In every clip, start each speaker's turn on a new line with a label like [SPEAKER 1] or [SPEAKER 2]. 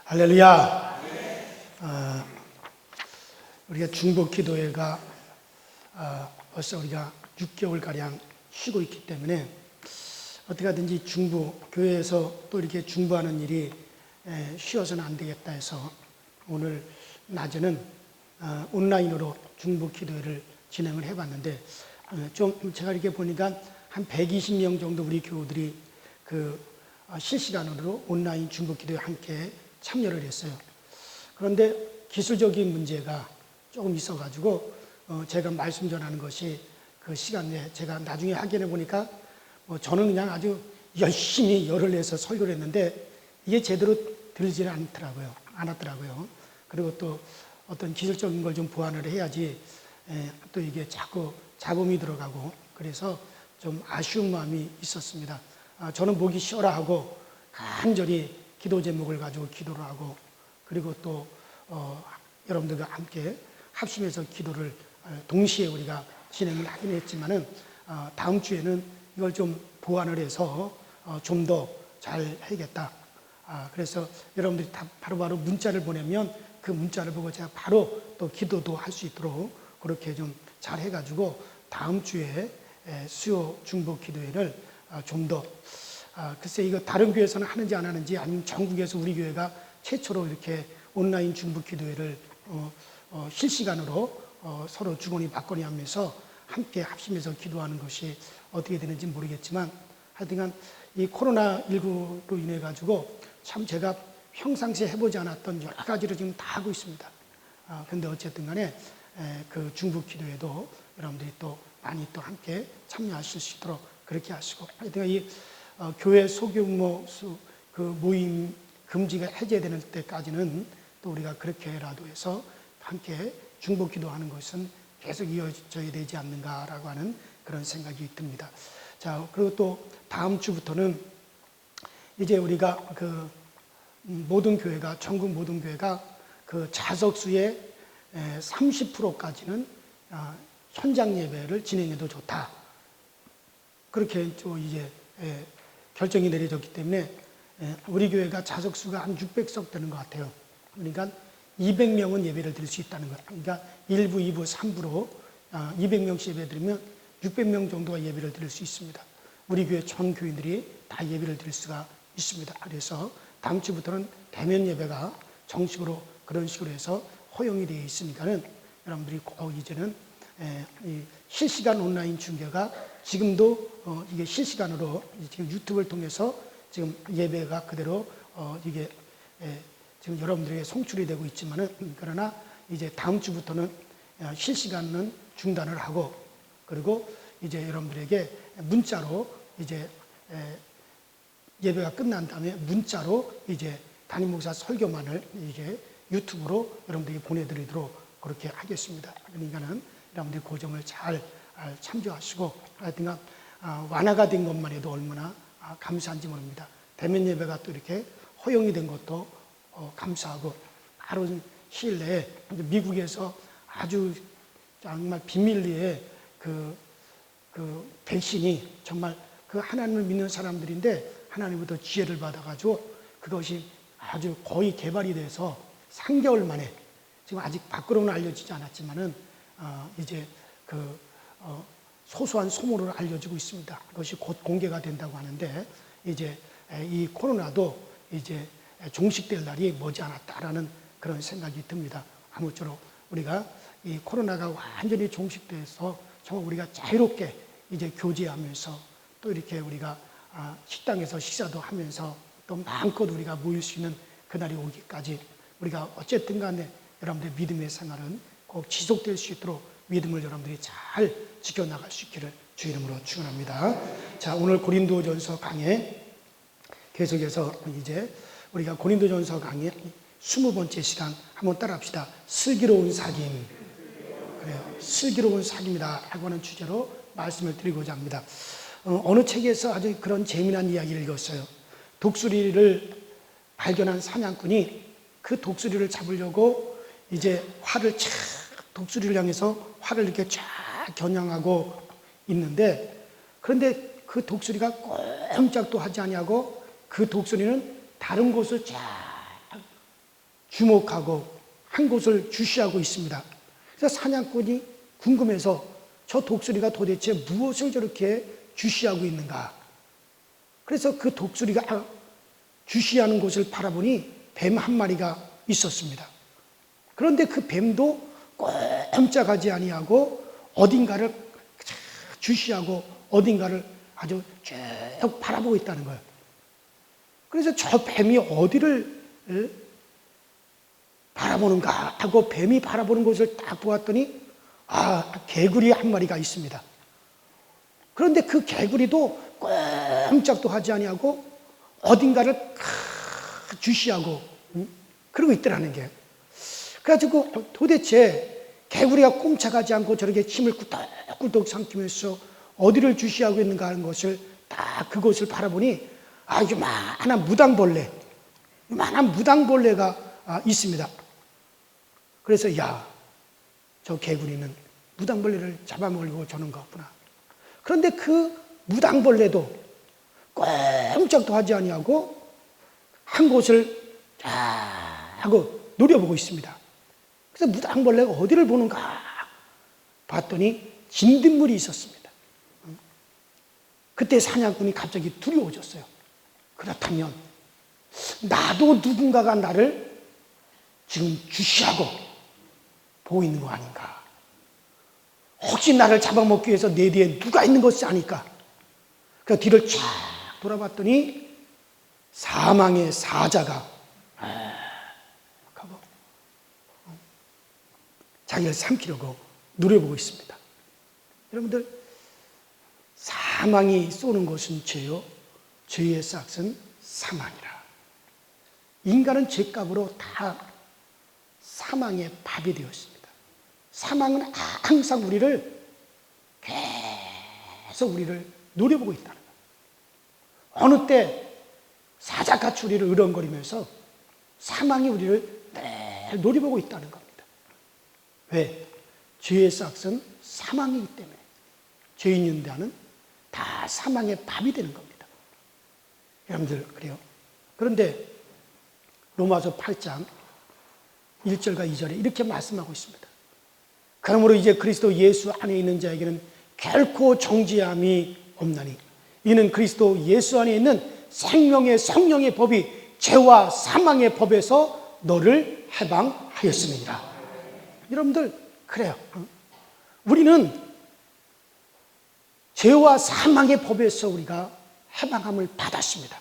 [SPEAKER 1] 할렐루야. 우리가 중보기도회가 벌써 우리가 6개월가량 쉬고 있기 때문에 어떻게 하든지 교회에서 또 이렇게 중보하는 일이 쉬어서는 안 되겠다 해서 오늘 낮에는 온라인으로 중보기도회를 진행을 해봤는데 좀 제가 이렇게 보니까 한 120명 정도 우리 교우들이 실시간으로 온라인 중보기도회에 함께 참여를 했어요. 그런데 기술적인 문제가 조금 있어가지고 제가 말씀 전하는 것이 그 시간에 제가 나중에 확인해 보니까 저는 그냥 아주 열심히 열을 내서 설교를 했는데 이게 제대로 들리지 않았더라고요. 그리고 또 어떤 기술적인 걸 좀 보완을 해야지 또 이게 자꾸 잡음이 들어가고 그래서 좀 아쉬운 마음이 있었습니다. 저는 목이 쉬어라 하고 간절히 기도 제목을 가지고 기도를 하고 그리고 또 여러분들과 함께 합심해서 기도를 동시에 우리가 진행을 하긴 했지만은 다음 주에는 이걸 좀 보완을 해서 좀 더 잘 해야겠다. 그래서 여러분들이 다 바로바로 문자를 보내면 그 문자를 보고 제가 바로 또 기도도 할 수 있도록 그렇게 좀 잘 해가지고 다음 주에 수요 중보 기도회를 좀 더 글쎄 이거 다른 교회에서는 하는지 안 하는지 아니면 전국에서 우리 교회가 최초로 이렇게 온라인 중보 기도회를 실시간으로 서로 주거니 받거니 하면서 함께 합심해서 기도하는 것이 어떻게 되는지 모르겠지만 하여튼간 이 코로나19로 인해 가지고 참 제가 평상시에 해보지 않았던 여러 가지를 지금 다 하고 있습니다. 근데 어쨌든 간에 그 중보 기도회도 여러분들이 또 많이 또 함께 참여하실 수 있도록 그렇게 하시고 하여튼 이 교회 소규모 그 모임 금지가 해제되는 때까지는 또 우리가 그렇게라도 해서 함께 중보 기도하는 것은 계속 이어져야 되지 않는가라고 하는 그런 생각이 듭니다. 자, 그리고 또 다음 주부터는 이제 우리가 그 모든 교회가 전국 모든 교회가 그 자석수의 30%까지는 현장 예배를 진행해도 좋다. 그렇게 또 이제 결정이 내려졌기 때문에 우리 교회가 자석수가 한 600석 되는 것 같아요. 그러니까 200명은 예배를 드릴 수 있다는 거예요. 그러니까 1부, 2부, 3부로 200명씩 예배 드리면 600명 정도가 예배를 드릴 수 있습니다. 우리 교회 전 교인들이 다 예배를 드릴 수가 있습니다. 그래서 다음 주부터는 대면 예배가 정식으로 그런 식으로 해서 허용이 되어 있으니까는 여러분들이 꼭 이제는 이 실시간 온라인 중계가 지금도 이게 실시간으로 지금 유튜브를 통해서 지금 예배가 그대로 이게 지금 여러분들에게 송출이 되고 있지만은 그러나 이제 다음 주부터는 실시간은 중단을 하고 그리고 이제 여러분들에게 문자로 이제 예배가 끝난 다음에 문자로 이제 담임 목사 설교만을 이게 유튜브로 여러분들에게 보내드리도록 그렇게 하겠습니다. 그러니까는 여러분들이 그 점을 잘 참조하시고 하여튼간 완화가 된 것만 해도 얼마나 감사한지 모릅니다. 대면 예배가 또 이렇게 허용이 된 것도 감사하고 바로 시일 내에 미국에서 아주 정말 비밀리에 그 백신이 정말 그 하나님을 믿는 사람들인데 하나님부터 지혜를 받아가지고 그것이 아주 거의 개발이 돼서 3개월 만에 지금 아직 밖으로는 알려지지 않았지만은 이제 소소한 소문으로 알려지고 있습니다. 그것이 곧 공개가 된다고 하는데 이제 이 코로나도 이제 종식될 날이 머지않았다라는 그런 생각이 듭니다. 아무쪼록 우리가 이 코로나가 완전히 종식돼서 정말 우리가 자유롭게 이제 교제하면서 또 이렇게 우리가 식당에서 식사도 하면서 또 마음껏 우리가 모일 수 있는 그날이 오기까지 우리가 어쨌든 간에 여러분들의 믿음의 생활은 꼭 지속될 수 있도록 믿음을 여러분들이 잘 지켜나갈 수 있기를 주 이름으로 축원합니다. 자, 오늘 고린도전서 강의 계속해서 이제 우리가 고린도전서 강의 20번째 시간 한번 따라합시다. 슬기로운 사귐. 그래요. 슬기로운 사귐이다 하고 하는 주제로 말씀을 드리고자 합니다. 어느 책에서 아주 그런 재미난 이야기를 읽었어요. 독수리를 발견한 사냥꾼이 그 독수리를 잡으려고 이제 독수리를 향해서 활을 이렇게 쫙 겨냥하고 있는데 그런데 그 독수리가 꼼짝도 하지 아니하고 그 독수리는 다른 곳을 쫙 주목하고 한 곳을 주시하고 있습니다. 그래서 사냥꾼이 궁금해서 저 독수리가 도대체 무엇을 저렇게 주시하고 있는가. 그래서 그 독수리가 주시하는 곳을 바라보니 뱀 한 마리가 있었습니다. 그런데 그 뱀도 꼼짝하지 아니하고 어딘가를 주시하고 어딘가를 아주 쭉 바라보고 있다는 거예요. 그래서 저 뱀이 어디를 바라보는가 하고 뱀이 바라보는 곳을 딱 보았더니 개구리 한 마리가 있습니다. 그런데 그 개구리도 꼼짝도 하지 아니하고 어딘가를 주시하고 그러고 있더라는 게. 그래가지고 도대체 개구리가 꼼짝하지 않고 저렇게 침을 꿀떡꿀떡 삼키면서 어디를 주시하고 있는가 하는 것을 딱 그곳을 바라보니 요만한 무당벌레가 있습니다. 그래서 저 개구리는 무당벌레를 잡아먹으려고 저는 거구나. 그런데 그 무당벌레도 꼼짝도 하지 아니하고 한 곳을 하고 노려보고 있습니다. 그래서 무당벌레가 어디를 보는가 봤더니 진딧물이 있었습니다. 그때 사냥꾼이 갑자기 두려워졌어요. 그렇다면 나도 누군가가 나를 지금 주시하고 보고 있는 거 아닌가? 혹시 나를 잡아먹기 위해서 내 뒤에 누가 있는 것이 아닐까? 그래서 뒤를 쫙 돌아봤더니 사망의 사자가 하고 자기를 삼키려고 노려보고 있습니다. 여러분들, 사망이 쏘는 것은 죄요, 죄의 싹은 사망이라. 인간은 죄값으로 다 사망의 밥이 되었습니다. 사망은 항상 우리를 계속 우리를 노려보고 있다는 거예요. 어느 때 사자같이 우리를 으렁거리면서 사망이 우리를 늘 노려보고 있다는 겁니다. 왜? 죄의 싹은 사망이기 때문에 죄인 연대하는 다 사망의 밥이 되는 겁니다. 여러분들, 그래요. 그런데 로마서 8장 1절과 2절에 이렇게 말씀하고 있습니다. 그러므로 이제 그리스도 예수 안에 있는 자에게는 결코 정죄함이 없나니 이는 그리스도 예수 안에 있는 생명의 성령의 법이 죄와 사망의 법에서 너를 해방하였습니다. 여러분들, 그래요. 우리는 죄와 사망의 법에서 우리가 해방함을 받았습니다.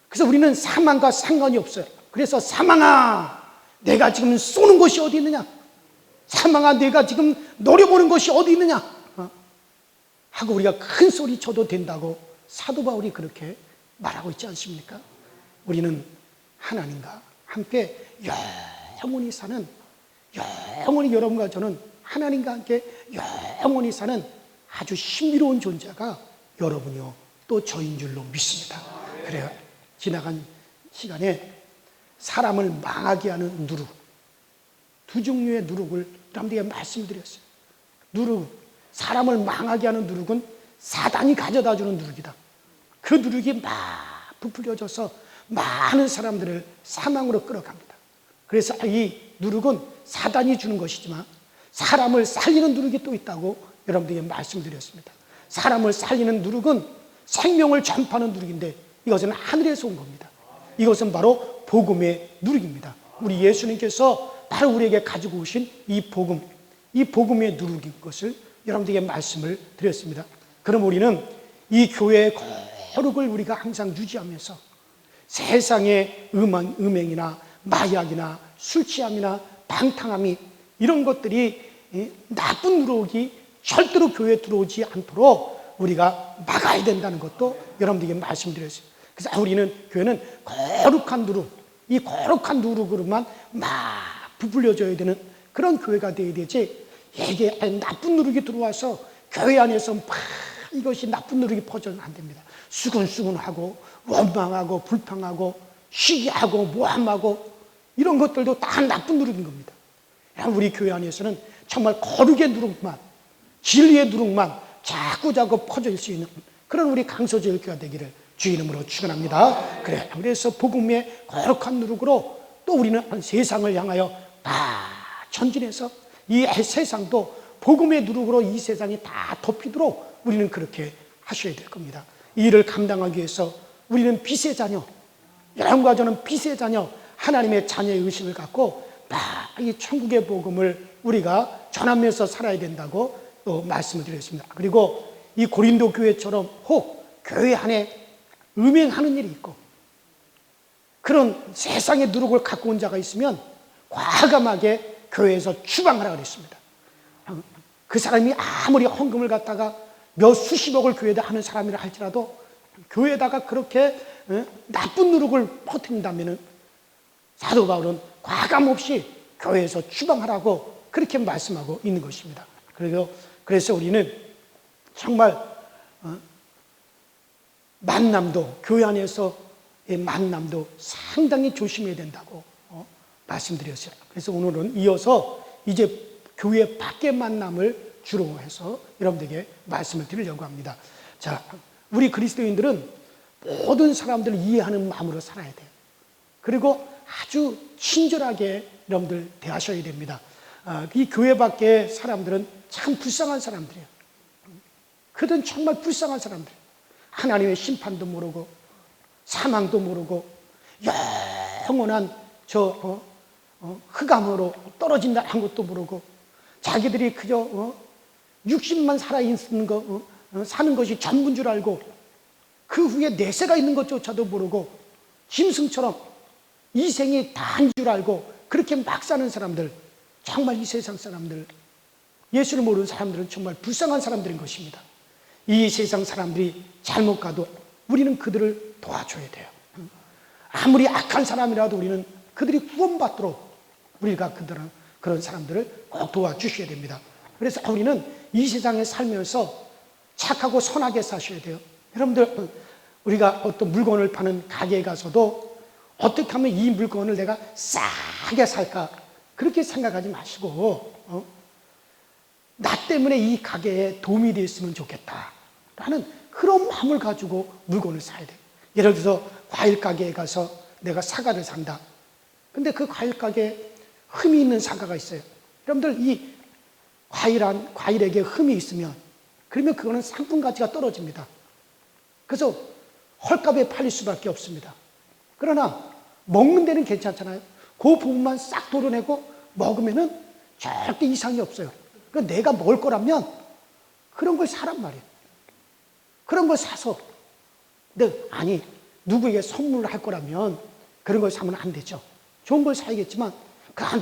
[SPEAKER 1] 그래서 우리는 사망과 상관이 없어요. 그래서 사망아, 내가 지금 쏘는 곳이 어디 있느냐? 사망아, 내가 지금 노려보는 것이 어디 있느냐? 하고 우리가 큰 소리 쳐도 된다고 사도 바울이 그렇게 말하고 있지 않습니까? 우리는 하나님과 함께 영원히 사는, 영원히 여러분과 저는 하나님과 함께 영원히 사는 아주 신비로운 존재가 여러분이요 또 저인 줄로 믿습니다. 그래요. 지나간 시간에 사람을 망하게 하는 누룩, 두 종류의 누룩을 여러분들에게 말씀드렸어요. 누룩, 사람을 망하게 하는 누룩은 사단이 가져다 주는 누룩이다. 그 누룩이 막 부풀려져서 많은 사람들을 사망으로 끌어갑니다. 그래서 이 누룩은 사단이 주는 것이지만 사람을 살리는 누룩이 또 있다고 여러분들에게 말씀드렸습니다. 사람을 살리는 누룩은 생명을 전파하는 누룩인데 이것은 하늘에서 온 겁니다. 이것은 바로 복음의 누룩입니다. 우리 예수님께서 바로 우리에게 가지고 오신 이 복음, 이 복음의 누룩인 것을 여러분들에게 말씀을 드렸습니다. 그럼 우리는 이 교회의 거룩을 우리가 항상 유지하면서 세상의 음행이나 마약이나 술 취함이나 방탕함이 이런 것들이 나쁜 누룩이 절대로 교회에 들어오지 않도록 우리가 막아야 된다는 것도 여러분들에게 말씀드렸어요. 그래서 우리는 교회는 거룩한 누룩, 이 거룩한 누룩으로만 막 부풀려져야 되는 그런 교회가 되어야 되지, 이게 나쁜 누룩이 들어와서 교회 안에서 막 이것이 나쁜 누룩이 퍼져는 안 됩니다. 수근수근하고 원망하고 불평하고 시기하고 모함하고 이런 것들도 다 나쁜 누룩인 겁니다. 우리 교회 안에서는 정말 거룩의 누룩만, 진리의 누룩만 자꾸자꾸 퍼질 수 있는 그런 우리 강소제일교회가 되기를 주의 이름으로 축원합니다. 그래서 복음의 거룩한 누룩으로 또 또 우리는 세상을 향하여 다 전진해서 이 세상도 복음의 누룩으로 이 세상이 다 덮이도록 우리는 그렇게 하셔야 될 겁니다. 이 일을 감당하기 위해서 우리는 빛의 자녀, 여러분과 저는 빛의 자녀, 하나님의 자녀의 의식을 갖고 다 이 천국의 복음을 우리가 전하면서 살아야 된다고 또 말씀을 드렸습니다. 그리고 이 고린도 교회처럼 혹 교회 안에 음행하는 일이 있고 그런 세상의 누룩을 갖고 온 자가 있으면 과감하게 교회에서 추방하라 그랬습니다. 그 사람이 아무리 헌금을 갖다가 몇 수십억을 교회에다 하는 사람이라 할지라도 교회에다가 그렇게 나쁜 누룩을 퍼뜨린다면 사도 바울은 과감 없이 교회에서 추방하라고 그렇게 말씀하고 있는 것입니다. 그래서 우리는 정말 만남도, 교회 안에서의 만남도 상당히 조심해야 된다고 말씀드렸어요. 그래서 오늘은 이어서 이제 교회 밖의 만남을 주로 해서 여러분들에게 말씀을 드리려고 합니다. 자, 우리 그리스도인들은 모든 사람들을 이해하는 마음으로 살아야 돼요. 그리고 아주 친절하게 여러분들 대하셔야 됩니다. 이 교회 밖의 사람들은 참 불쌍한 사람들이에요. 그들은 정말 불쌍한 사람들. 하나님의 심판도 모르고 사망도 모르고 영원한 흑암으로 떨어진다는 것도 모르고 자기들이 그저 60만 살아있는 거 사는 것이 전부인 줄 알고 그 후에 내세가 있는 것조차도 모르고 짐승처럼 이 생이 다인 줄 알고 그렇게 막 사는 사람들, 정말 이 세상 사람들, 예수를 모르는 사람들은 정말 불쌍한 사람들인 것입니다. 이 세상 사람들이 잘못 가도 우리는 그들을 도와줘야 돼요. 아무리 악한 사람이라도 우리는 그들이 구원받도록 우리가 그런 사람들을 꼭 도와주셔야 됩니다. 그래서 우리는 이 세상에 살면서 착하고 선하게 사셔야 돼요. 여러분들, 우리가 어떤 물건을 파는 가게에 가서도 어떻게 하면 이 물건을 내가 싸게 살까 그렇게 생각하지 마시고 나 때문에 이 가게에 도움이 되었으면 좋겠다라는 그런 마음을 가지고 물건을 사야 돼요. 예를 들어서 과일 가게에 가서 내가 사과를 산다. 근데 그 과일 가게에 흠이 있는 사과가 있어요. 여러분들, 이 과일에게 흠이 있으면 그러면 그거는 상품 가치가 떨어집니다. 그래서 헐값에 팔릴 수밖에 없습니다. 그러나 먹는 데는 괜찮잖아요. 그 부분만 싹 도려내고 먹으면은 절대 이상이 없어요. 그러니까 내가 먹을 거라면 그런 걸 사란 말이에요. 그런 걸 사서 아니 누구에게 선물을 할 거라면 그런 걸 사면 안 되죠. 좋은 걸 사야겠지만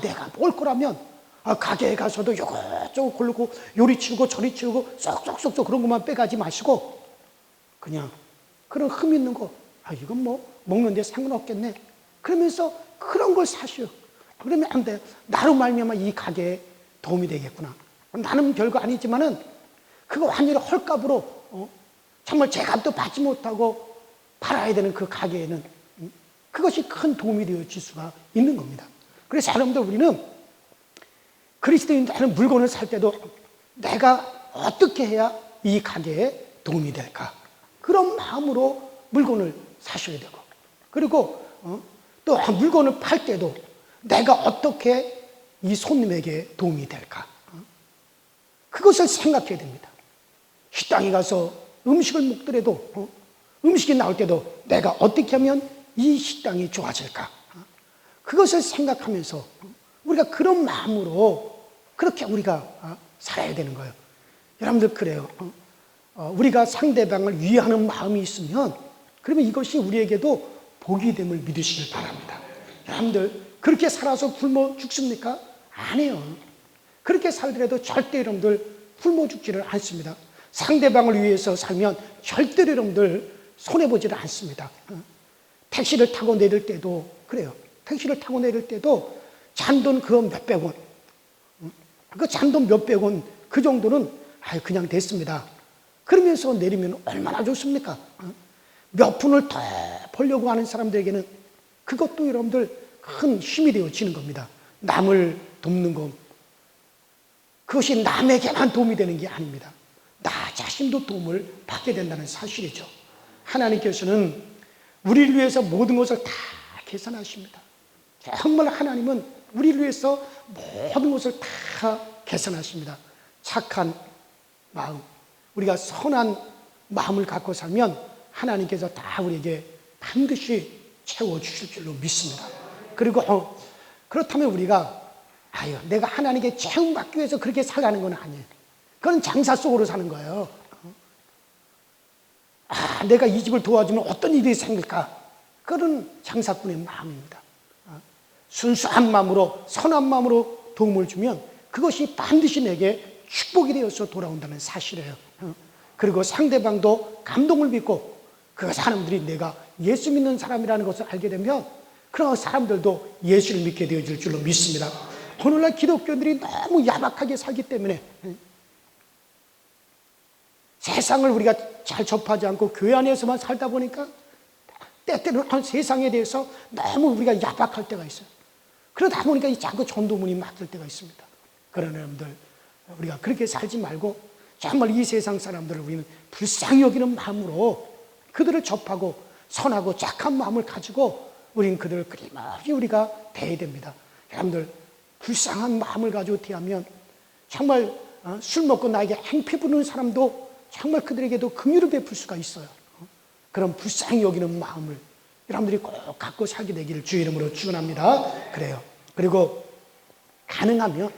[SPEAKER 1] 내가 먹을 거라면 가게에 가서도 이것저것 고르고 요리 치우고 저리 치우고 쏙쏙쏙 그런 것만 빼가지 마시고 그냥 그런 흠 있는 거 이건 뭐 먹는데 상관없겠네 그러면서 그런 걸 사시오. 그러면 안 돼. 나로 말미암아 이 가게에 도움이 되겠구나. 나는 별거 아니지만은 그거 완전히 헐값으로 정말 제값도 받지 못하고 팔아야 되는 그 가게에는 그것이 큰 도움이 되어질 수가 있는 겁니다. 그래서 여러분들, 우리는 그리스도인들은 물건을 살 때도 내가 어떻게 해야 이 가게에 도움이 될까? 그런 마음으로 물건을 사셔야 되고, 그리고 또 물건을 팔 때도 내가 어떻게 이 손님에게 도움이 될까? 그것을 생각해야 됩니다. 식당에 가서 음식을 먹더라도 음식이 나올 때도 내가 어떻게 하면 이 식당이 좋아질까? 그것을 생각하면서 우리가 그런 마음으로 그렇게 우리가 살아야 되는 거예요. 여러분들, 그래요. 우리가 상대방을 위하는 마음이 있으면 그러면 이것이 우리에게도 복이 됨을 믿으시길 바랍니다. 여러분들, 그렇게 살아서 굶어 죽습니까? 아니에요. 그렇게 살더라도 절대 여러분들 굶어 죽지를 않습니다. 상대방을 위해서 살면 절대로 여러분들 손해보지를 않습니다. 택시를 타고 내릴 때도 그래요. 택시를 타고 내릴 때도 잔돈 그 몇백 원, 그 잔돈 몇백 원 그 정도는 그냥 됐습니다. 그러면서 내리면 얼마나 좋습니까? 몇 푼을 더 벌려고 하는 사람들에게는 그것도 여러분들 큰 힘이 되어지는 겁니다. 남을 돕는 것, 그것이 남에게만 도움이 되는 게 아닙니다. 나 자신도 도움을 받게 된다는 사실이죠. 하나님께서는 우리를 위해서 모든 것을 다 계산하십니다. 정말 하나님은 우리를 위해서 모든 것을 다 개선하십니다. 착한 마음, 우리가 선한 마음을 갖고 살면 하나님께서 다 우리에게 반드시 채워주실 줄로 믿습니다. 그리고 그렇다면 우리가 내가 하나님께 채움받기 위해서 그렇게 살라는 건 아니에요. 그건 장사 속으로 사는 거예요. 내가 이 집을 도와주면 어떤 일이 생길까? 그런 장사꾼의 마음입니다. 순수한 마음으로, 선한 마음으로 도움을 주면 그것이 반드시 내게 축복이 되어서 돌아온다는 사실이에요. 그리고 상대방도 감동을 믿고 그 사람들이 내가 예수 믿는 사람이라는 것을 알게 되면 그런 사람들도 예수를 믿게 되어질 줄로 믿습니다. 오늘날 기독교인들이 너무 야박하게 살기 때문에 세상을 우리가 잘 접하지 않고 교회 안에서만 살다 보니까 때때로는 세상에 대해서 너무 우리가 야박할 때가 있어요. 그러다 보니까 자꾸 전도문이 막힐 때가 있습니다. 그러나 여러분들, 우리가 그렇게 살지 말고 정말 이 세상 사람들을 우리는 불쌍히 여기는 마음으로 그들을 접하고 선하고 착한 마음을 가지고 우리는 그들을 끊임없이 우리가 대해야 됩니다. 여러분들, 불쌍한 마음을 가지고 대하면 정말 술 먹고 나에게 행패 부르는 사람도 정말 그들에게도 긍휼을 베풀 수가 있어요. 그런 불쌍히 여기는 마음을 여러분들이 꼭 갖고 살게 되기를 주의 이름으로 축원합니다. 그래요. 그리고 가능하면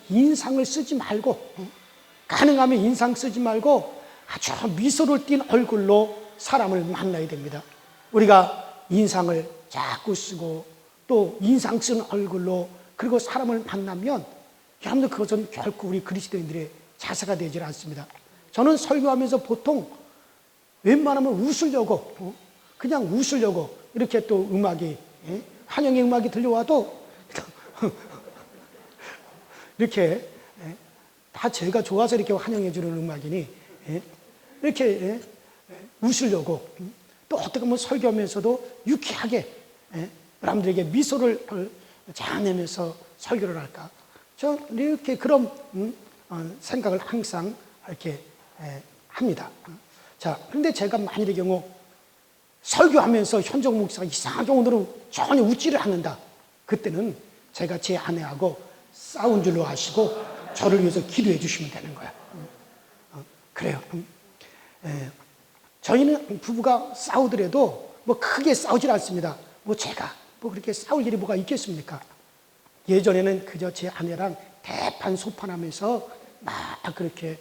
[SPEAKER 1] 인상을 쓰지 말고, 가능하면 인상 쓰지 말고 아주 미소를 띤 얼굴로 사람을 만나야 됩니다. 우리가 인상을 자꾸 쓰고 또 인상 쓴 얼굴로 그리고 사람을 만나면 여러분들 그것은 결코 우리 그리스도인들의 자세가 되질 않습니다. 저는 설교하면서 보통 웬만하면 웃으려고, 그냥 웃으려고 이렇게 또 음악이, 환영의 음악이 들려와도 이렇게 다 제가 좋아서 이렇게 환영해 주는 음악이니 이렇게 웃으려고, 또 어떻게 보면 설교하면서도 유쾌하게 여러분들에게 미소를 자아내면서 설교를 할까, 저 이렇게 그런 생각을 항상 이렇게 합니다. 자, 그런데 제가 만일의 경우 설교하면서 현정 목사가 이상하게 오늘은 전혀 웃지를 않는다, 그때는 제가 제 아내하고 싸운 줄로 아시고 저를 위해서 기도해 주시면 되는 거야. 그래요. 저희는 부부가 싸우더라도 뭐 크게 싸우질 않습니다. 뭐 제가 뭐 그렇게 싸울 일이 뭐가 있겠습니까? 예전에는 그저 제 아내랑 대판 소판하면서 막 그렇게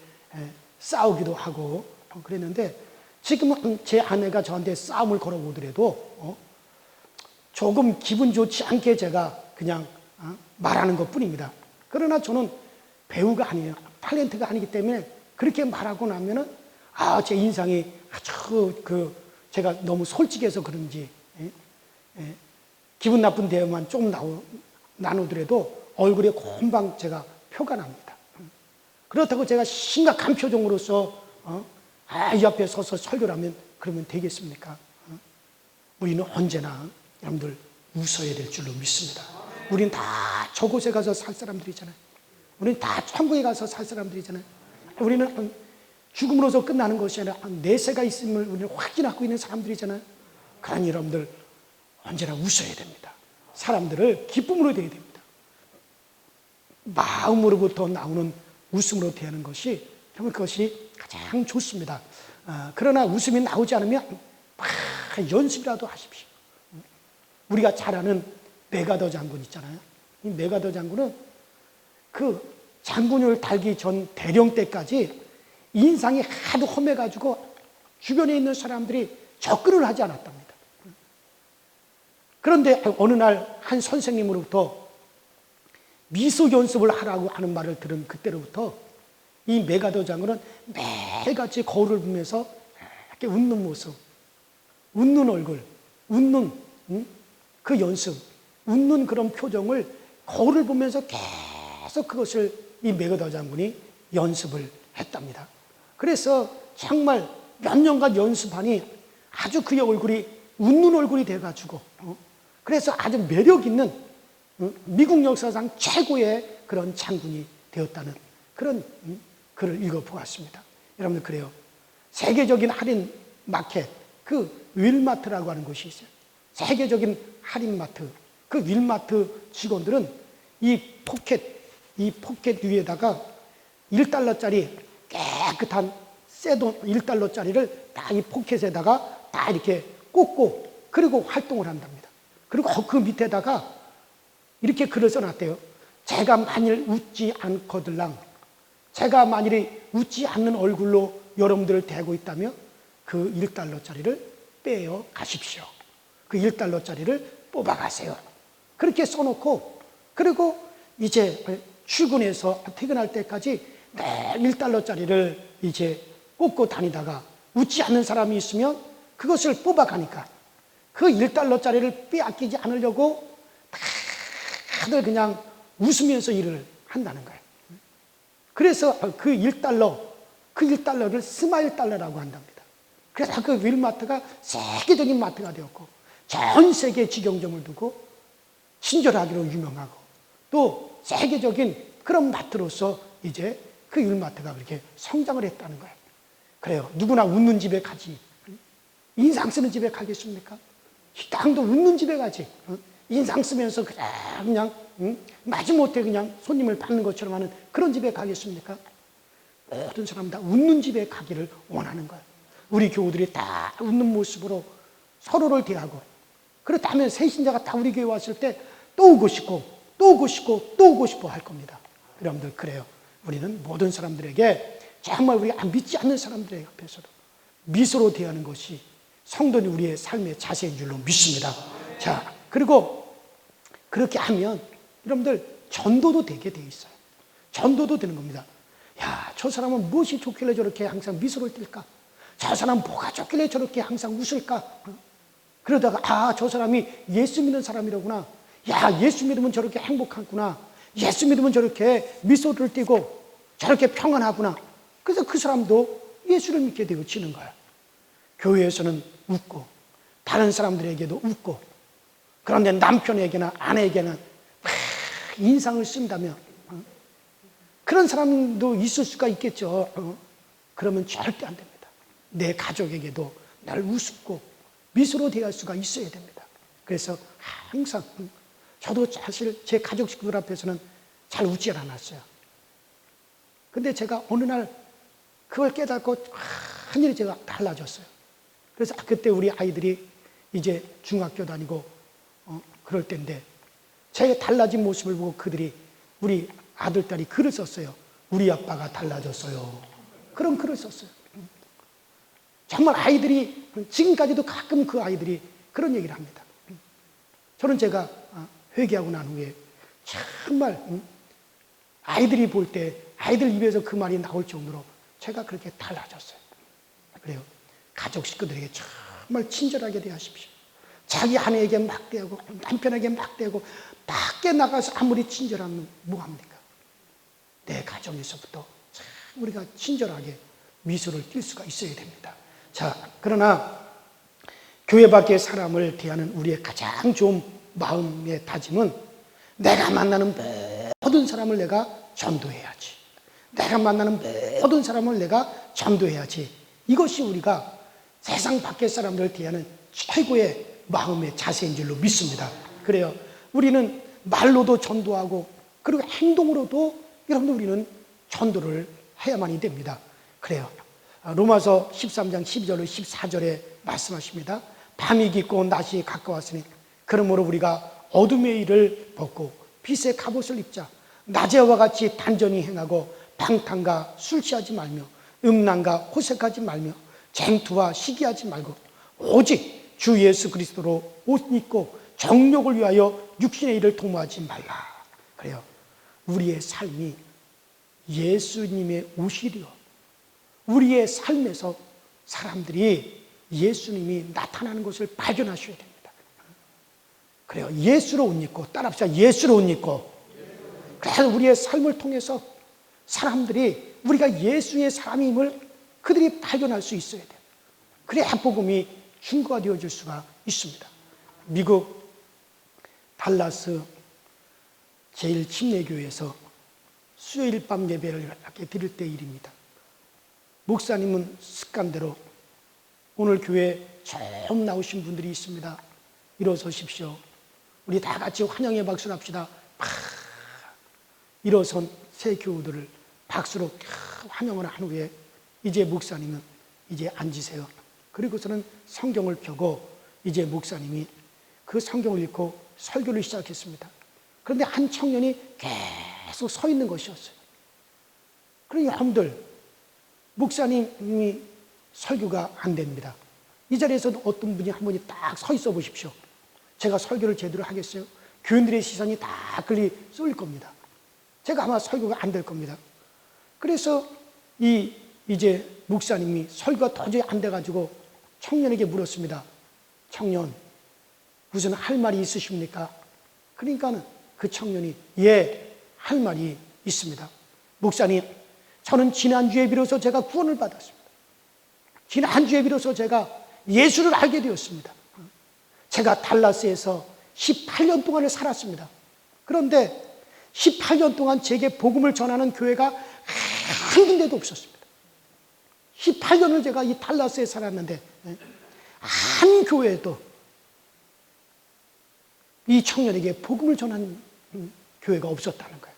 [SPEAKER 1] 싸우기도 하고 그랬는데, 지금은 제 아내가 저한테 싸움을 걸어오더라도 조금 기분 좋지 않게 제가 그냥 말하는 것 뿐입니다. 그러나 저는 배우가 아니에요. 탤런트가 아니기 때문에 그렇게 말하고 나면은 제 인상이 아주 제가 너무 솔직해서 그런지 기분 나쁜 대화만 좀 나누더라도 얼굴에 금방 제가 표가 납니다. 그렇다고 제가 심각한 표정으로서 이 앞에 서서 설교를 하면 그러면 되겠습니까? 우리는 언제나 여러분들 웃어야 될 줄로 믿습니다. 우리는 다 저곳에 가서 살 사람들이잖아요. 우리는 다 천국에 가서 살 사람들이잖아요. 우리는 죽음으로서 끝나는 것이 아니라 내세가 있음을 우리는 확인하고 있는 사람들이잖아요. 그러니 여러분들 언제나 웃어야 됩니다. 사람들을 기쁨으로 대해야 됩니다. 마음으로부터 나오는 웃음으로 대하는 것이 정말 그것이 가장 좋습니다. 그러나 웃음이 나오지 않으면 연습이라도 하십시오. 우리가 잘 아는 메가더 장군 있잖아요. 이 메가더 장군은 그 장군을 달기 전 대령 때까지 인상이 하도 험해가지고 주변에 있는 사람들이 접근을 하지 않았답니다. 그런데 어느 날 한 선생님으로부터 미소 연습을 하라고 하는 말을 들은 그때로부터 이 메가더 장군은 매일같이 거울을 보면서 이렇게 웃는 모습, 웃는 얼굴, 웃는 그 연습, 웃는 그런 표정을 거울을 보면서 계속 그것을 이 메가더 장군이 연습을 했답니다. 그래서 정말 몇 년간 연습하니 아주 그의 얼굴이 웃는 얼굴이 돼가지고 그래서 아주 매력 있는 미국 역사상 최고의 그런 장군이 되었다는 그런 글을 읽어보았습니다. 여러분들 그래요. 세계적인 할인 마켓, 그 윌마트라고 하는 곳이 있어요. 세계적인 할인 마트. 그 윌마트 직원들은 이 포켓 위에다가 1달러짜리 깨끗한 새돈 1달러짜리를 다 이 포켓에다가 다 이렇게 꽂고 그리고 활동을 한답니다. 그리고 그 밑에다가 이렇게 글을 써놨대요. 제가 만일 웃지 않거들랑, 제가 만일에 웃지 않는 얼굴로 여러분들을 대고 있다면 그 1달러짜리를 빼어 가십시오. 그 1달러짜리를 뽑아가세요. 그렇게 써놓고, 그리고 이제 출근해서 퇴근할 때까지 매일 1달러짜리를 이제 꽂고 다니다가 웃지 않는 사람이 있으면 그것을 뽑아가니까 그 1달러짜리를 빼앗기지 않으려고 다들 그냥 웃으면서 일을 한다는 거예요. 그래서 그 1달러를 스마일 달러라고 한답니다. 그래서 그 윌마트가 세계적인 마트가 되었고 전 세계에 직영점을 두고 친절하기로 유명하고 또 세계적인 그런 마트로서 이제 그 윌마트가 그렇게 성장을 했다는 거예요. 그래요. 누구나 웃는 집에 가지. 인상 쓰는 집에 가겠습니까? 식당도 웃는 집에 가지. 인상 쓰면서 그냥 마지못해 그냥 손님을 받는 것처럼 하는 그런 집에 가겠습니까? 모든 사람 다 웃는 집에 가기를 원하는 거예요. 우리 교우들이 다 웃는 모습으로 서로를 대하고, 그렇다면 새신자가 다 우리 교회 왔을 때 또 오고 싶고 또 오고 싶고 또 오고 싶어 할 겁니다. 여러분들, 그래요. 우리는 모든 사람들에게, 정말 우리가 믿지 않는 사람들 앞에서도 미소로 대하는 것이 성도는 우리의 삶의 자세인 줄로 믿습니다. 자, 그리고 그렇게 하면 여러분들 전도도 되게 돼 있어요. 전도도 되는 겁니다. 야, 저 사람은 무엇이 좋길래 저렇게 항상 미소를 띌까? 저 사람은 뭐가 좋길래 저렇게 항상 웃을까? 그러다가 저 사람이 예수 믿는 사람이라구나. 야, 예수 믿으면 저렇게 행복하구나. 예수 믿으면 저렇게 미소를 띠고 저렇게 평안하구나. 그래서 그 사람도 예수를 믿게 되어지는 거야. 교회에서는 웃고 다른 사람들에게도 웃고, 그런데 남편에게나 아내에게는 인상을 쓴다면 그런 사람도 있을 수가 있겠죠. 그러면 절대 안 됩니다. 내 가족에게도 날 우습고 미소로 대할 수가 있어야 됩니다. 그래서 항상 저도 사실 제 가족 식구들 앞에서는 잘 웃지 않았어요. 근데 제가 어느 날 그걸 깨닫고 하늘이 제가 달라졌어요. 그래서 그때 우리 아이들이 이제 중학교 다니고 그럴 때인데 제 달라진 모습을 보고 그들이, 우리 아들, 딸이 글을 썼어요. 우리 아빠가 달라졌어요. 그런 글을 썼어요. 정말 아이들이, 지금까지도 가끔 그 아이들이 그런 얘기를 합니다. 저는 제가 회개하고 난 후에 정말 아이들이 볼 때 아이들 입에서 그 말이 나올 정도로 제가 그렇게 달라졌어요. 그래요. 가족 식구들에게 정말 친절하게 대하십시오. 자기 아내에게 막 대하고 남편에게 막 대하고 밖에 나가서 아무리 친절하면 뭐합니까? 내 가정에서부터 참 우리가 친절하게 미소를 띌 수가 있어야 됩니다. 자, 그러나 교회 밖의 사람을 대하는 우리의 가장 좋은 마음의 다짐은 내가 만나는 모든 사람을 내가 전도해야지. 내가 만나는 모든 사람을 내가 전도해야지. 이것이 우리가 세상 밖의 사람들을 대하는 최고의 마음의 자세인 줄로 믿습니다. 그래요. 우리는 말로도 전도하고 그리고 행동으로도 여러분들 우리는 전도를 해야만이 됩니다. 그래요. 로마서 13장 12절로 14절에 말씀하십니다. 밤이 깊고 낮이 가까웠으니 그러므로 우리가 어둠의 일을 벗고 빛의 갑옷을 입자. 낮에와 같이 단전히 행하고 방탕과 술 취하지 말며 음란과 호색하지 말며 쟁투와 시기하지 말고 오직 주 예수 그리스도로 옷 입고 정욕을 위하여 육신의 일을 도모하지 말라. 그래요. 우리의 삶이 예수님의 옷이리요. 우리의 삶에서 사람들이 예수님이 나타나는 것을 발견하셔야 됩니다. 그래요. 예수로 옷 입고, 따라합시다. 예수로 옷 입고. 그래서 우리의 삶을 통해서 사람들이 우리가 예수의 사람임을 그들이 발견할 수 있어야 돼요. 그래야 복음이 증거가 되어질 수가 있습니다. 미국 달라스 제1침례교회에서 수요일 밤 예배를 이렇게 드릴 때 일입니다. 목사님은 습관대로 오늘 교회에 처음 나오신 분들이 있습니다. 일어서십시오. 우리 다 같이 환영의 박수를 합시다. 막 일어선 새 교우들을 박수로 환영을 한 후에 이제 목사님은 이제 앉으세요. 그리고서는 성경을 펴고 이제 목사님이 그 성경을 읽고 설교를 시작했습니다. 그런데 한 청년이 계속 서 있는 것이었어요. 그러니 여러분들, 목사님이 설교가 안 됩니다. 이 자리에서 어떤 분이 한 분이 딱 서 있어 보십시오. 제가 설교를 제대로 하겠어요? 교인들의 시선이 다 끌리 쏠릴 겁니다. 제가 아마 설교가 안 될 겁니다. 그래서 이제 목사님이 설교가 도저히 안 돼가지고 청년에게 물었습니다. 청년, 무슨 할 말이 있으십니까? 그러니까는 그 청년이 예, 할 말이 있습니다. 목사님, 저는 지난주에 비로소 제가 구원을 받았습니다. 지난주에 비로소 제가 예수를 알게 되었습니다. 제가 달라스에서 18년 동안을 살았습니다. 그런데 18년 동안 제게 복음을 전하는 교회가 한 군데도 없었습니다. 18년을 제가 이 달라스에 살았는데 한 교회도 이 청년에게 복음을 전하는 교회가 없었다는 거예요.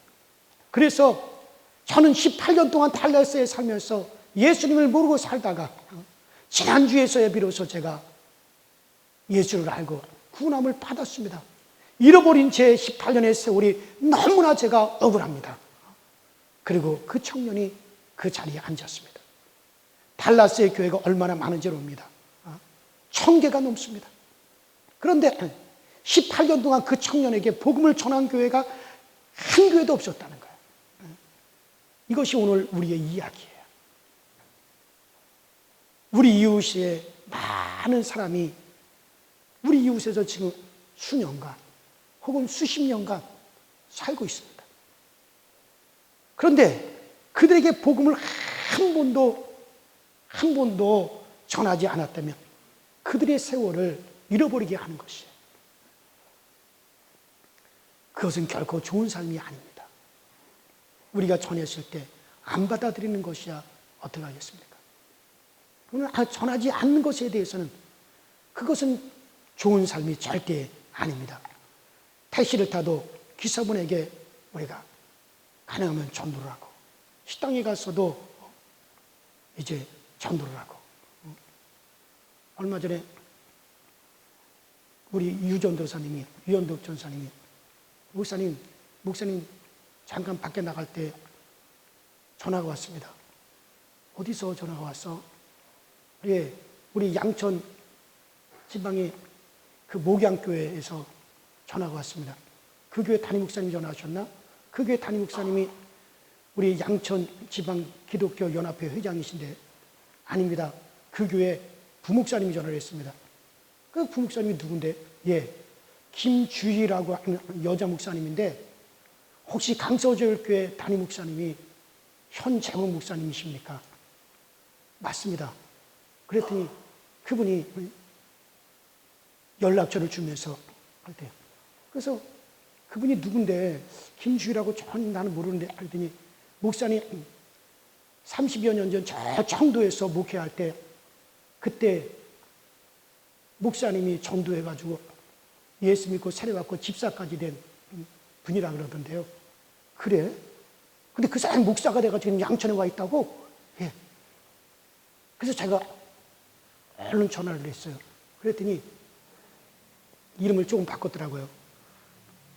[SPEAKER 1] 그래서 저는 18년 동안 달라스에 살면서 예수님을 모르고 살다가 지난주에서야 비로소 제가 예수를 알고 구원함을 받았습니다. 잃어버린 제 18년의 세월이 너무나 제가 억울합니다. 그리고 그 청년이 그 자리에 앉았습니다. 달라스의 교회가 얼마나 많은지 모릅니다. 1000개가 넘습니다. 그런데 18년 동안 그 청년에게 복음을 전한 교회가 한 교회도 없었다는 거예요. 이것이 오늘 우리의 이야기예요. 우리 이웃에 많은 사람이 우리 이웃에서 지금 수년간 혹은 수십 년간 살고 있습니다. 그런데 그들에게 복음을 한 번도 전하지 않았다면 그들의 세월을 잃어버리게 하는 것이에요. 그것은 결코 좋은 삶이 아닙니다. 우리가 전했을 때 안 받아들이는 것이야 어떻게 하겠습니까? 전하지 않는 것에 대해서는 그것은 좋은 삶이 절대 아닙니다. 택시를 타도 기사분에게 우리가 가능하면 전도를 하고, 식당에 가서도 이제 전도를 하고. 얼마 전에 우리 유전도 전사님이 목사님 잠깐 밖에 나갈 때 전화가 왔습니다. 어디서 전화가 왔어? 예, 우리 양천 지방의 그 목양교회에서 전화가 왔습니다. 그 교회 담임 목사님이 전화하셨나? 그 교회 담임 목사님이 우리 양천 지방 기독교 연합회 회장이신데, 아닙니다. 그 교회 부목사님이 전화를 했습니다. 그 부목사님이 누군데? 예, 김주희라고 하는 여자 목사님인데, 혹시 강서절교회 담임 목사님이 현재문 목사님이십니까? 맞습니다. 그랬더니 그분이 연락처를 주면서 할 때, 그래서 그분이 누군데 김주희라고 전혀 나는 모르는데 그랬더니 목사님 30여 년 전 저 청도에서 목회할 때 그때 목사님이 전도해가지고 예수 믿고 세례받고 집사까지 된 분이라 그러던데요. 그래? 근데 그 사람이 목사가 돼가지고 지금 양천에 와 있다고? 예. 그래서 제가 얼른 전화를 했어요. 그랬더니 이름을 조금 바꿨더라고요.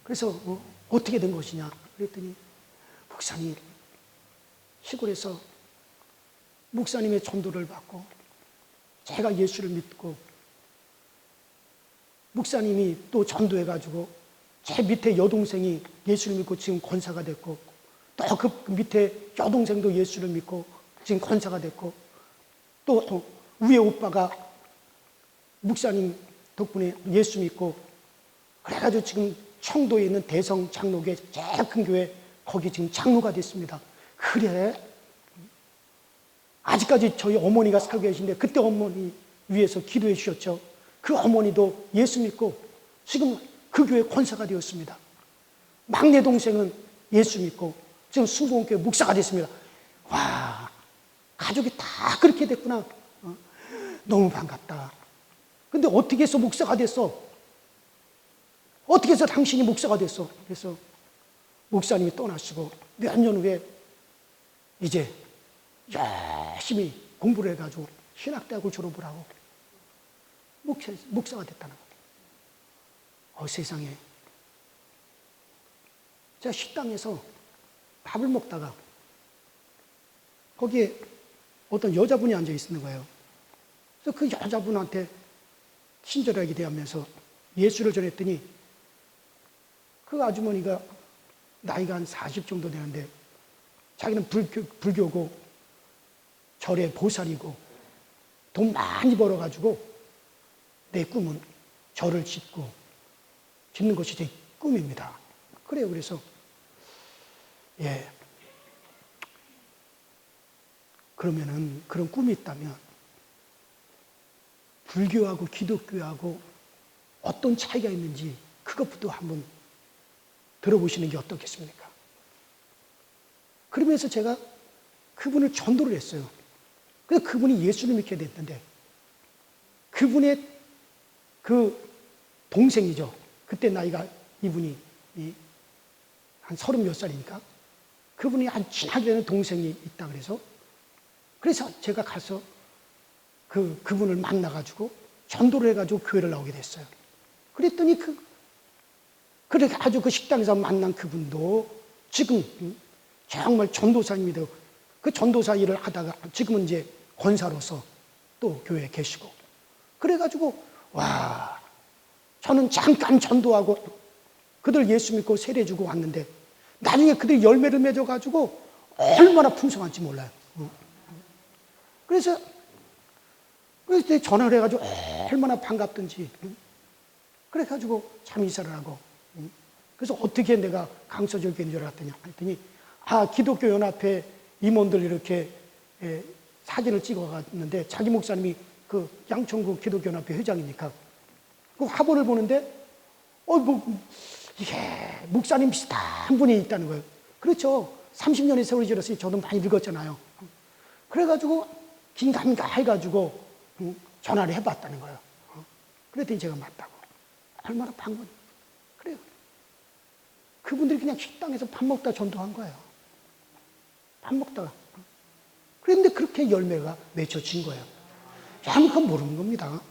[SPEAKER 1] 그래서 어떻게 된 것이냐 그랬더니 목사님 시골에서 목사님의 전도를 받고 제가 예수를 믿고 목사님이 또 전도해가지고 제 밑에 여동생이 예수를 믿고 지금 권사가 됐고 또 그 밑에 여동생도 예수를 믿고 지금 권사가 됐고 또 위에 오빠가 목사님 덕분에 예수 믿고 그래가지고 지금 청도에 있는 대성 장로교회 제일 큰 교회 거기 지금 장로가 됐습니다. 그래? 아직까지 저희 어머니가 살고 계신데 그때 어머니 위해서 기도해 주셨죠. 그 어머니도 예수 믿고 지금 그 교회 권사가 되었습니다. 막내 동생은 예수 믿고 지금 순복음교회 목사가 됐습니다. 와, 가족이 다 그렇게 됐구나. 너무 반갑다. 근데 어떻게 해서 목사가 됐어? 어떻게 해서 당신이 목사가 됐어? 그래서 목사님이 떠나시고 몇 년 후에 이제 열심히 공부를 해가지고 신학대학을 졸업을 하고 목사가 됐다는 거예요. 세상에. 제가 식당에서 밥을 먹다가 거기에 어떤 여자분이 앉아 있는 거예요. 그래서 그 여자분한테 친절하게 대하면서 예수를 전했더니 그 아주머니가 나이가 한 40 정도 되는데 자기는 불교고 절에 보살이고 돈 많이 벌어가지고 내 꿈은 절을 짓는 것이 제 꿈입니다. 그래요. 그래서 그러면은 그런 꿈이 있다면 불교하고 기독교하고 어떤 차이가 있는지 그것부터 한번 들어보시는 게 어떻겠습니까? 그러면서 제가 그분을 전도를 했어요. 그래서 그분이 예수를 믿게 됐는데 그분의 그 동생이죠. 그때 나이가 이분이 한 30몇 살이니까 그분이 한 친하게 되는 동생이 있다 그래서 제가 가서 그분을 만나가지고 전도를 해가지고 교회를 나오게 됐어요. 그랬더니 그렇게 아주 그 식당에서 만난 그분도 지금 정말 전도사님이 되고 그 전도사 일을 하다가 지금은 이제 권사로서 또 교회에 계시고 그래가지고 저는 잠깐 전도하고 그들 예수 믿고 세례주고 왔는데 나중에 그들이 열매를 맺어가지고 얼마나 풍성한지 몰라요. 그래서 전화를 해가지고 얼마나 반갑든지 그래가지고 참 인사를 하고 그래서 어떻게 내가 강서절교인 줄 알았더니 기독교 연합회 임원들 이렇게 사진을 찍어갔는데 자기 목사님이 그 양천구 기독교 연합회 회장이니까 그 화보를 보는데 이게 목사님 비슷한 분이 있다는 거예요. 그렇죠. 30년의 세월이 지났으니 저도 많이 늙었잖아요. 그래가지고 긴가민가 해가지고 전화를 해봤다는 거예요. 그랬더니 제가 맞다고. 얼마나 반가워. 그래요. 그분들이 그냥 식당에서 밥 먹다 전도한 거예요. 밥 먹다가. 그런데 그렇게 열매가 맺혀진 거예요. 그건 모르는 겁니다.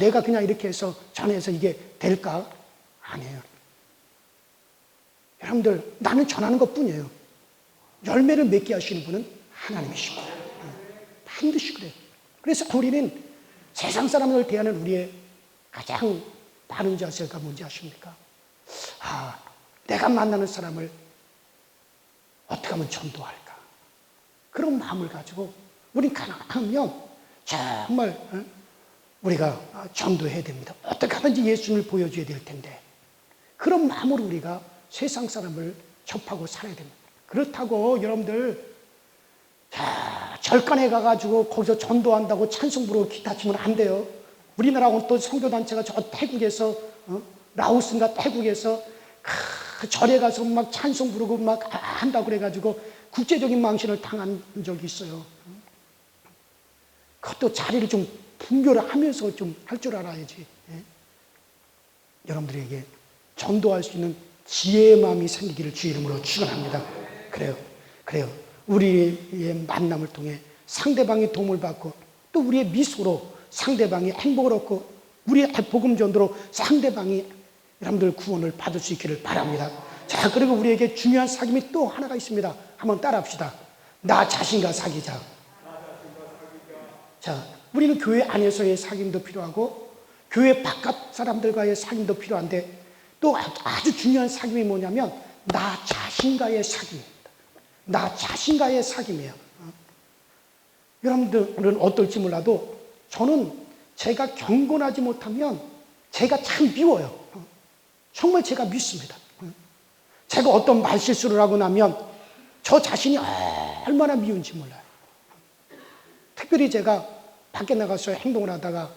[SPEAKER 1] 내가 그냥 이렇게 해서 전해서 이게 될까? 아니에요. 여러분들, 나는 전하는 것 뿐이에요. 열매를 맺게 하시는 분은 하나님이시고 반드시 그래요. 그래서 우리는 세상 사람을 대하는 우리의 가장 바른 자세가 뭔지 아십니까? 내가 만나는 사람을 어떻게 하면 전도할까? 그런 마음을 가지고 우린 가능하면 정말 우리가 전도해야 됩니다. 어떻게 하든지 예수님을 보여줘야 될 텐데 그런 마음으로 우리가 세상 사람을 접하고 살아야 됩니다. 그렇다고 여러분들 절간에 가가지고 거기서 전도한다고 찬송 부르고 기타 치면 안 돼요. 우리나라 어떤 선교단체가 저 태국에서 라오스인가 태국에서 그 절에 가서 막 찬송 부르고 막 한다고 그래가지고 국제적인 망신을 당한 적이 있어요. 그것도 자리를 좀 분별을 하면서 좀 할 줄 알아야지. 여러분들에게 전도할 수 있는 지혜의 마음이 생기기를 주의 이름으로 축원합니다. 그래요. 우리의 만남을 통해 상대방이 도움을 받고 또 우리의 미소로 상대방이 행복을 얻고 우리의 복음 전도로 상대방이 여러분들 구원을 받을 수 있기를 바랍니다. 자, 그리고 우리에게 중요한 사귐이 또 하나가 있습니다. 한번 따라합시다. 나 자신과 사귀자. 자, 우리는 교회 안에서의 사귐도 필요하고 교회 바깥 사람들과의 사귐도 필요한데 또 아주 중요한 사귐이 뭐냐면 나 자신과의 사귐입니다. 나 자신과의 사귐이에요. 여러분들은 어떨지 몰라도 저는 제가 경건하지 못하면 제가 참 미워요. 정말 제가 밉습니다. 제가 어떤 말실수를 하고 나면 저 자신이 얼마나 미운지 몰라요. 특별히 제가 밖에 나가서 행동을 하다가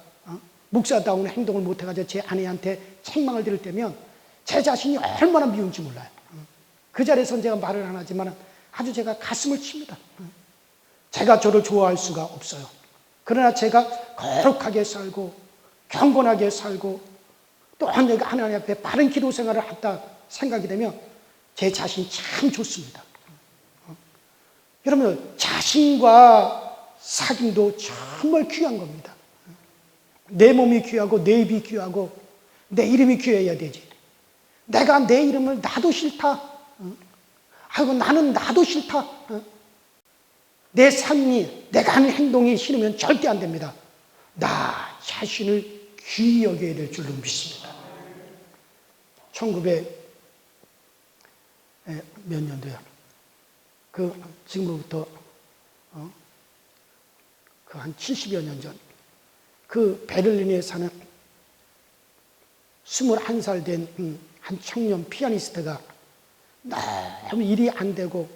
[SPEAKER 1] 목사다운 행동을 못해가지고 제 아내한테 책망을 들을 때면 제 자신이 얼마나 미운지 몰라요. 그 자리에서는 제가 말을 안 하지만 아주 제가 가슴을 칩니다. 제가 저를 좋아할 수가 없어요. 그러나 제가 거룩하게 살고 경건하게 살고 또 내가 하나님 앞에 바른 기도 생활을 했다 생각이 되면 제 자신이 참 좋습니다. 여러분, 자신과 사귐도 정말 귀한 겁니다. 내 몸이 귀하고 내 입이 귀하고 내 이름이 귀해야 되지. 내가 내 이름을 나도 싫다. 아이고 나는 나도 싫다. 내 삶이 내가 하는 행동이 싫으면 절대 안 됩니다. 나 자신을 귀히 여겨야 될 줄로 믿습니다. 1900 몇 년도야? 지금으로부터 한 70여 년 전, 베를린에 사는 21살 된 한 청년 피아니스트가 너무 일이 안 되고,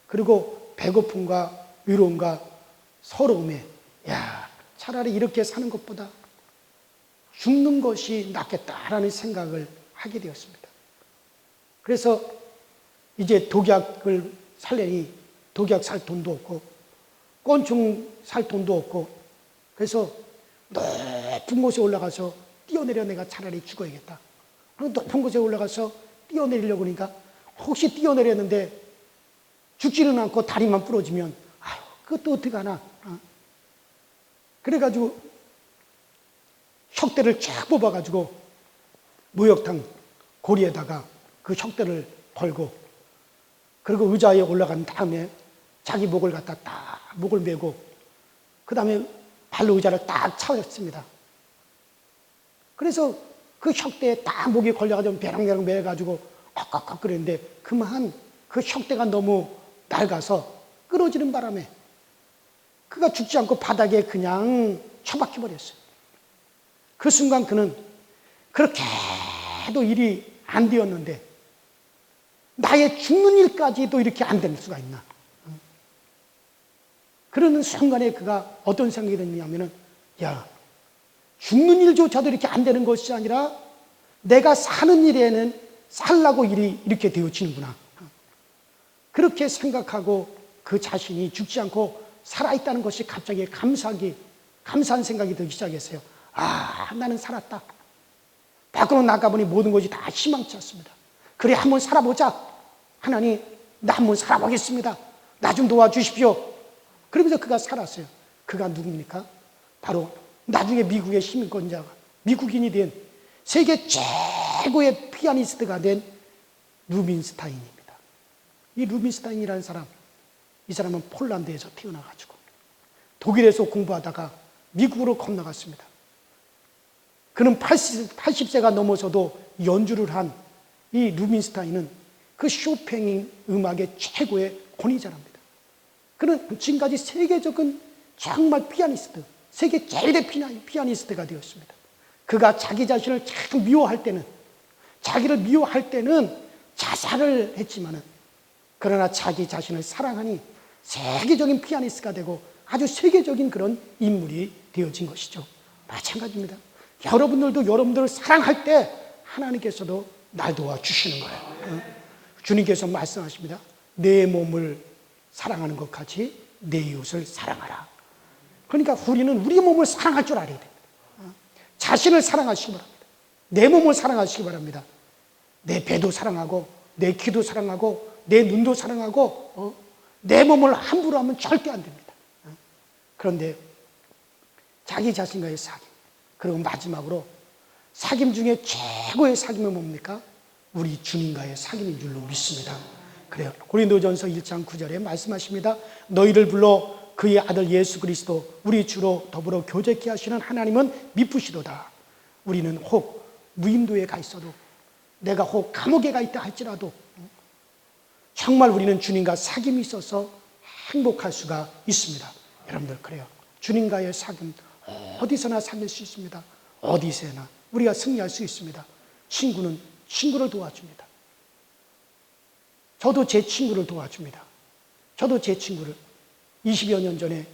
[SPEAKER 1] 그리고 배고픔과 위로움과 서러움에, 차라리 이렇게 사는 것보다 죽는 것이 낫겠다라는 생각을 하게 되었습니다. 그래서 이제 독약을 살려니 독약 살 돈도 없고 곤충 살 돈도 없고, 그래서 높은 곳에 올라가서 뛰어내려 내가 차라리 죽어야겠다. 높은 곳에 올라가서 뛰어내리려고 하니까 혹시 뛰어내렸는데 죽지는 않고 다리만 부러지면 그것도 어떡하나. 그래가지고 혁대를 쫙 뽑아가지고 무역탕 고리에다가 그 혁대를 걸고, 그리고 의자에 올라간 다음에 자기 목을 갖다 딱 목을 메고, 그 다음에 발로 의자를 딱 차였습니다. 그래서 그 혁대에 딱 목이 걸려가지고 배랑배랑 매가지고 꽉꽉꽉 그랬는데, 그만 그 혁대가 너무 낡아서 끊어지는 바람에 그가 죽지 않고 바닥에 그냥 처박혀 버렸어요. 그 순간 그는 그렇게 해도 일이 안 되었는데 나의 죽는 일까지도 이렇게 안 될 수가 있나. 그러는 순간에 그가 어떤 생각이 드냐면은, 죽는 일조차도 이렇게 안 되는 것이 아니라 내가 사는 일에는 살라고 일이 이렇게 되어지는구나. 그렇게 생각하고 그 자신이 죽지 않고 살아있다는 것이 갑자기 감사한 생각이 들기 시작했어요. 나는 살았다. 밖으로 나가보니 모든 것이 다 희망치 않습니다. 그래, 한번 살아보자. 하나님, 나 한번 살아보겠습니다. 나 좀 도와주십시오. 그러면서 그가 살았어요. 그가 누굽니까? 바로 나중에 미국의 시민권자가, 미국인이 된 세계 최고의 피아니스트가 된 루빈스타인입니다. 이 루빈스타인이라는 사람, 이 사람은 폴란드에서 태어나가지고 독일에서 공부하다가 미국으로 건너갔습니다. 그는 80세가 넘어서도 연주를 한 이 루빈스타인은 그 쇼팽 음악의 최고의 권위자랍니다. 그는 지금까지 세계적인 정말 피아니스트, 세계 최대 피아니스트가 되었습니다. 그가 자기 자신을 참 미워할 때는, 자기를 미워할 때는 자살을 했지만은, 그러나 자기 자신을 사랑하니 세계적인 피아니스트가 되고 아주 세계적인 그런 인물이 되어진 것이죠. 마찬가지입니다. 여러분들도 여러분들을 사랑할 때 하나님께서도 날 도와주시는 거예요. 주님께서 말씀하십니다. 내 몸을 사랑하는 것 같이 내 이웃을 사랑하라. 그러니까 우리는 우리 몸을 사랑할 줄 알아야 됩니다. 자신을 사랑하시기 바랍니다. 내 몸을 사랑하시기 바랍니다. 내 배도 사랑하고 내 귀도 사랑하고 내 눈도 사랑하고 내 몸을 함부로 하면 절대 안 됩니다. 그런데 자기 자신과의 사귐, 그리고 마지막으로 사귐 중에 최고의 사귐은 뭡니까? 우리 주님과의 사귐인 줄로 믿습니다. 그래요. 고린도전서 1장 9절에 말씀하십니다. 너희를 불러 그의 아들 예수 그리스도 우리 주로 더불어 교제케 하시는 하나님은 미쁘시도다. 우리는 혹 무인도에 가 있어도, 내가 혹 감옥에 가 있다 할지라도 정말 우리는 주님과 사귐이 있어서 행복할 수가 있습니다. 여러분들, 그래요. 주님과의 사귐 어디서나 사귈 수 있습니다. 어디서나 우리가 승리할 수 있습니다. 친구는 친구를 도와줍니다. 저도 제 친구를 도와줍니다. 저도 제 친구를 20여 년 전에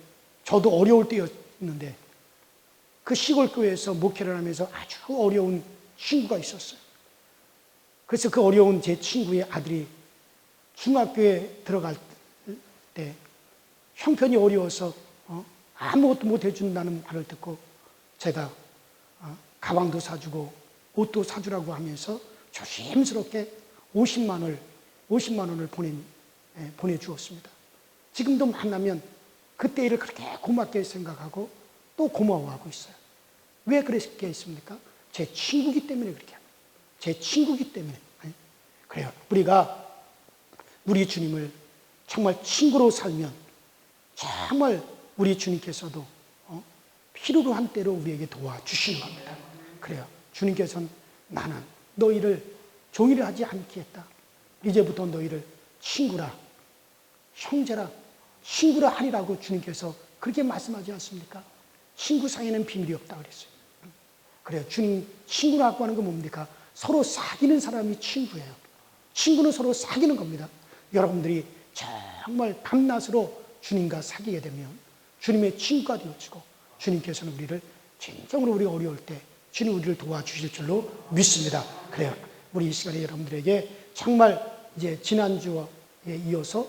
[SPEAKER 1] 저도 어려울 때였는데 그 시골 교회에서 목회를 하면서 아주 어려운 친구가 있었어요. 그래서 그 어려운 제 친구의 아들이 중학교에 들어갈 때 형편이 어려워서 아무것도 못 해준다는 말을 듣고 제가 가방도 사주고 옷도 사주라고 하면서 조심스럽게 50만 원을 보내주었습니다. 지금도 만나면 그때 일을 그렇게 고맙게 생각하고 또 고마워하고 있어요. 왜 그렇게 했습니까? 제 친구기 때문에 그렇게 합니다. 제 친구기 때문에. 그래요. 우리가 우리 주님을 정말 친구로 살면 정말 우리 주님께서도 필요로 한 때로 우리에게 도와주시는 겁니다. 그래요. 주님께서는 나는 너희를 종이를 하지 않겠다. 이제부터 너희를 친구라, 형제라, 친구라 하리라고 주님께서 그렇게 말씀하지 않습니까? 친구 사이에는 비밀이 없다 그랬어요. 그래요. 주님 친구라고 하는 건 뭡니까? 서로 사귀는 사람이 친구예요. 친구는 서로 사귀는 겁니다. 여러분들이 정말 밤낮으로 주님과 사귀게 되면 주님의 친구가 되어지고 주님께서는 우리를 진정으로 우리 어려울 때 주님 우리를 도와주실 줄로 믿습니다. 그래요. 우리 이 시간에 여러분들에게 정말 이제 지난주에 이어서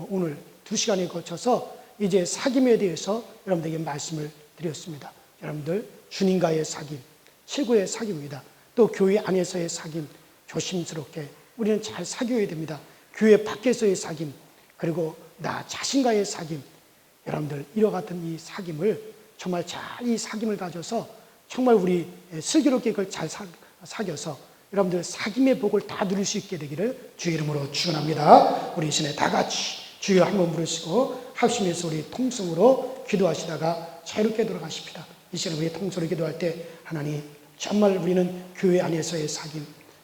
[SPEAKER 1] 오늘 2시간에 거쳐서 이제 사귐에 대해서 여러분들에게 말씀을 드렸습니다. 여러분들 주님과의 사귐 최고의 사귐입니다. 또 교회 안에서의 사귐 조심스럽게 우리는 잘 사귀어야 됩니다. 교회 밖에서의 사귐 그리고 나 자신과의 사귐 여러분들 이와 같은 이 사귐을 정말 잘 이 사귐을 가져서 정말 우리 슬기롭게 그걸 잘 사귀어서 여러분들 사귐의 복을 다 누릴 수 있게 되기를 주의 이름으로 축원합니다. 우리 이 시간에 다 같이 주여 한번 부르시고 합심해서 우리 통성으로 기도하시다가 자유롭게 돌아가십시다. 이 시간에 우리 통성으로 기도할 때 하나님 정말 우리는 교회 안에서의 사귐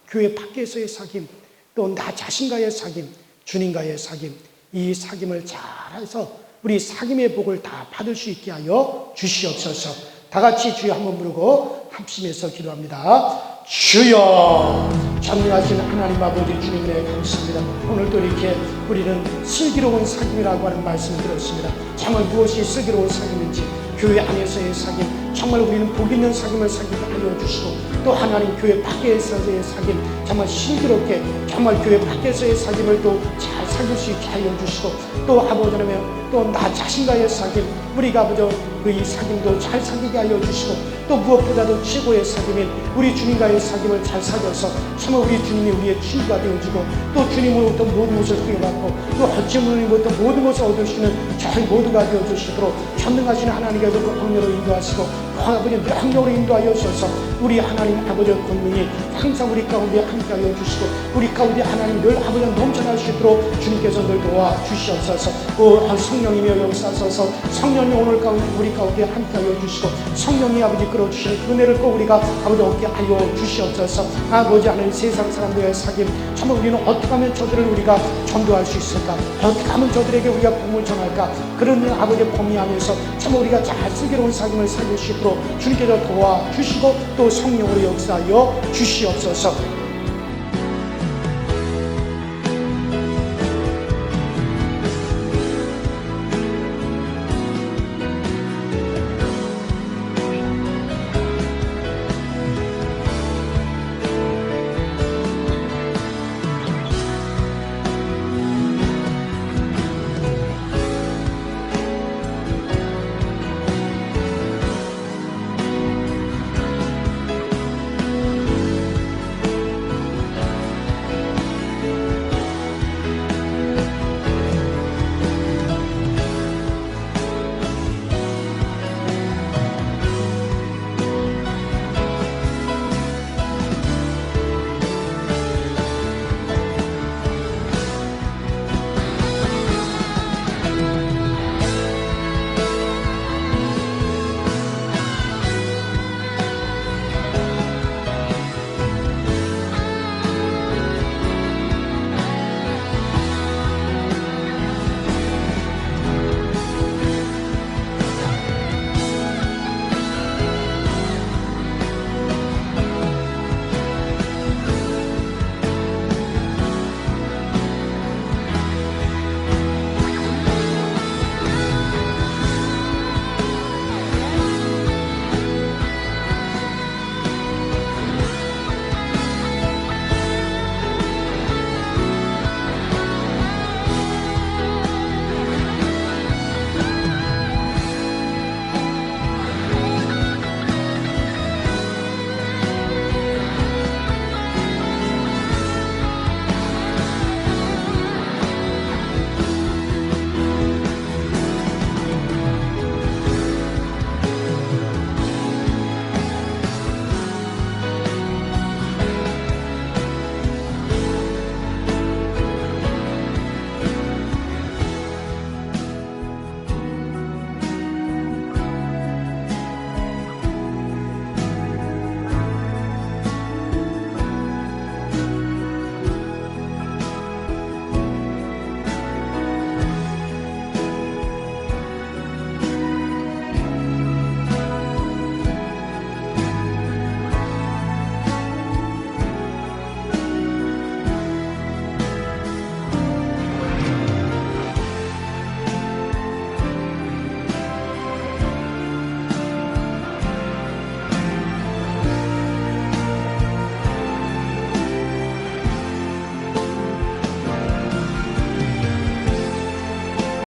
[SPEAKER 1] 교회 밖에서의 사귐 또 나 자신과의 사귐 주님과의 사귐 이 사귐을 잘해서 우리 사귐의 복을 다 받을 수 있게 하여 주시옵소서. 다 같이 주여 한번 부르고 합심해서 기도합니다. 주여 전능하신 하나님 아버지 주님의 감사합니다. 오늘도 이렇게 우리는 슬기로운 사귐이라고 하는 말씀을 들었습니다. 정말 무엇이 슬기로운 사귐인지 교회 안에서의 사귐 정말 우리는 복 있는 사귐을 사귀게 하여 주시고 또 하나님 교회 밖에서의 사귐 정말 슬기롭게 정말 교회 밖에서의 사귐을 또 잘 사귈 수 있게 하여 주시고 또 아버지 하나님 또 나 자신과의 사귐 우리가 아버지 이 사귐도 잘 사귀게 하여 주시고 또 무엇보다도 최고의 사귐인 우리 주님과의 사귐을 잘 사귀어서 정말 우리 주님이 우리의 친구가 되어지고 또 주님으로부터 모든 것을 부여받고 또 어찌무님으로부터 모든 것을 얻으시는 저희 모두가 되어주시도록 전능하신 하나님께서 그 광야로 인도하시고 아버지 명령으로 인도하여 주셔서 우리 하나님 아버지의 권능이 항상 우리 가운데 함께하여 주시고 우리 가운데 하나님 늘 아버지 넘쳐나시도록 주님께서 늘 도와주시옵소서. 성령이며 역사하소서. 성령이 오늘 가운데 우리 가운데 함께하여 주시고 성령이 아버지 끌어주시는 은혜를 꼭 우리가 아버지 얻게 하여 주시옵소서. 아버지 하나님 세상 사람들의 사귐 정말 우리는 어떻게 하면 저들을 우리가 전도할 수 있을까? 어떻게 하면 저들에게 우리가 복음을 전할까? 그런 아버지 범위하면서 정말 우리가 잘 슬기로운 사귐을 사귈 수 있도록 주님께서 도와주시고 또 성령으로 역사하여 주시옵소서.